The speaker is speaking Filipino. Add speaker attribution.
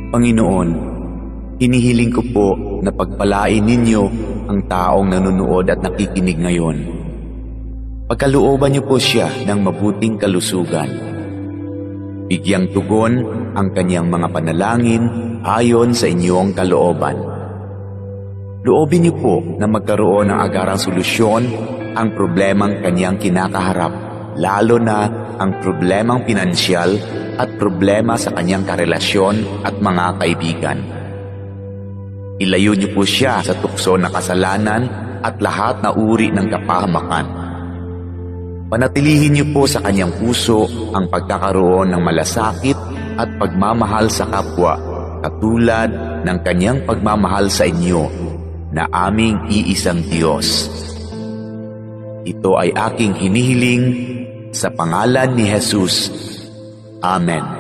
Speaker 1: Panginoon, hinihiling ko po na pagpalain ninyo ang taong nanonood at nakikinig ngayon. Pagkalooban niyo po siya ng mabuting kalusugan. Bigyang tugon ang kanyang mga panalangin ayon sa inyong kalooban. Loobin niyo po na magkaroon ng agarang solusyon ang problemang kanyang kinakaharap, lalo na ang problemang pinansyal at problema sa kanyang karelasyon at mga kaibigan. Ilayo niyo po siya sa tukso ng kasalanan at lahat na uri ng kapahamakan. Panatilihin niyo po sa kanyang puso ang pagkakaroon ng malasakit at pagmamahal sa kapwa, katulad ng kanyang pagmamahal sa inyo na aming iisang Diyos. Ito ay aking hinihiling sa pangalan ni Jesus. Amen.